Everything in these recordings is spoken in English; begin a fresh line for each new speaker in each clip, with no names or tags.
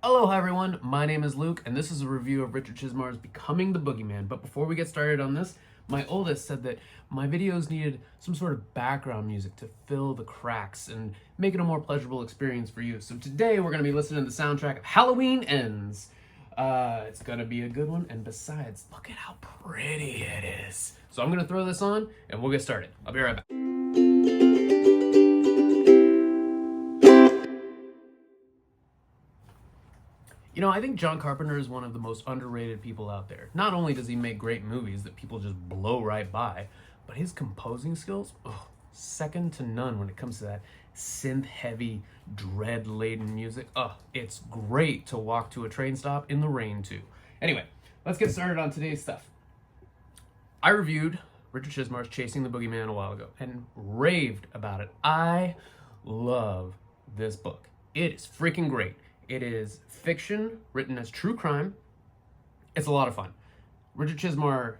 Aloha everyone, my name is Luke, and this is a review of Richard Chizmar's Becoming the Boogeyman. But before we get started on this, my oldest said that my videos needed some sort of background music to fill the cracks and make it a more pleasurable experience for you. So today we're going to be listening to the soundtrack of Halloween Ends. It's going to be a good one, and besides, look at how pretty it is. So I'm going to throw this on, and we'll get started. I'll be right back. You know, I think John Carpenter is one of the most underrated people out there. Not only does he make great movies that people just blow right by, but his composing skills, second to none when it comes to that synth-heavy, dread-laden music. It's great to walk to a train stop in the rain to. Anyway, let's get started on today's stuff. I reviewed Richard Chizmar's Chasing the Boogeyman a while ago and raved about it. I love this book. It is freaking great. It is fiction written as true crime. It's a lot of fun. Richard Chizmar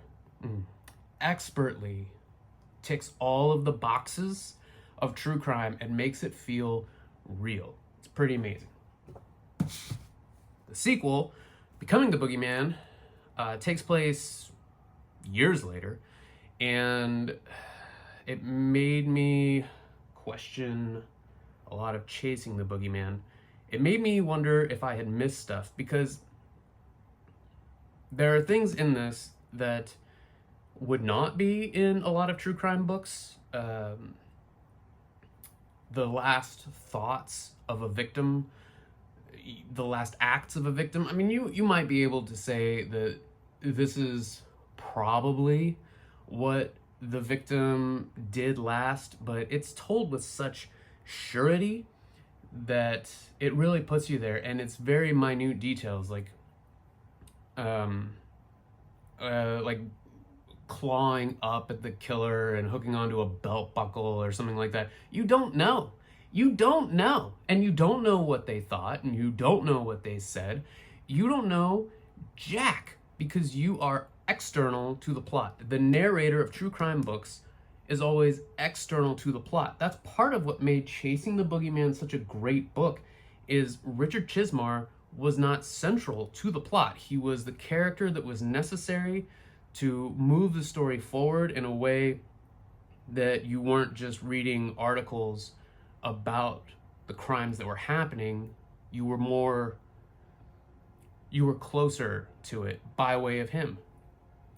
expertly ticks all of the boxes of true crime and makes it feel real. It's pretty amazing. The sequel, Becoming the Boogeyman, takes place years later, and it made me question a lot of Chasing the Boogeyman. It made me wonder if I had missed stuff, because there are things in this that would not be in a lot of true crime books. The last thoughts of a victim, the last acts of a victim. I mean, you might be able to say that this is probably what the victim did last, but it's told with such surety that it really puts you there, and it's very minute details, like clawing up at the killer and hooking onto a belt buckle or something like that. You don't know, and you don't know what they thought, and you don't know what they said. You don't know jack, because you are external to the plot. The narrator of true crime books is always external to the plot. That's part of what made Chasing the Boogeyman such a great book, is Richard Chizmar was not central to the plot. He was the character that was necessary to move the story forward in a way that you weren't just reading articles about the crimes that were happening. You were closer to it by way of him.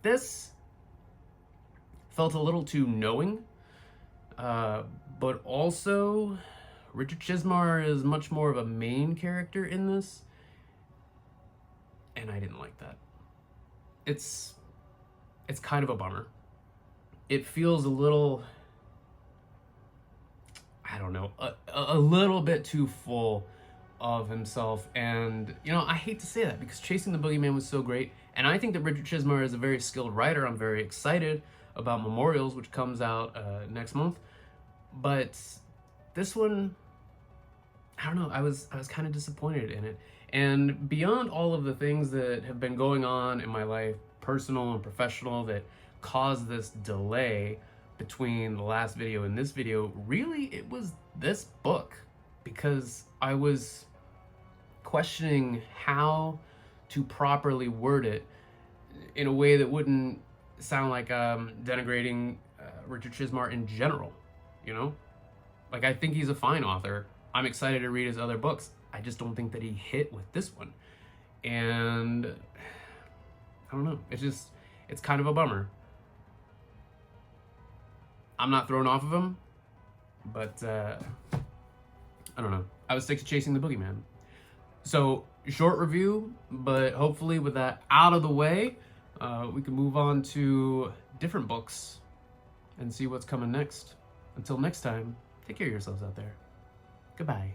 This felt a little too knowing, but also Richard Chizmar is much more of a main character in this, and I didn't like that. It's kind of a bummer. It feels a little, I don't know, a little bit too full of himself, and you know, I hate to say that because Chasing the Boogeyman was so great, and I think that Richard Chizmar is a very skilled writer. I'm very excited about Memorials, which comes out next month, but this one, I don't know, I was kind of disappointed in it. And beyond all of the things that have been going on in my life, personal and professional, that caused this delay between the last video and this video, really it was this book, because I was questioning how to properly word it in a way that wouldn't sound like denigrating Richard Chizmar in general, you know? Like, I think he's a fine author. I'm excited to read his other books. I just don't think that he hit with this one. And I don't know, it's kind of a bummer. I'm not thrown off of him, but I don't know. I would stick to Chasing the Boogeyman. So, short review, but hopefully with that out of the way, we can move on to different books and see what's coming next. Until next time, take care of yourselves out there. Goodbye.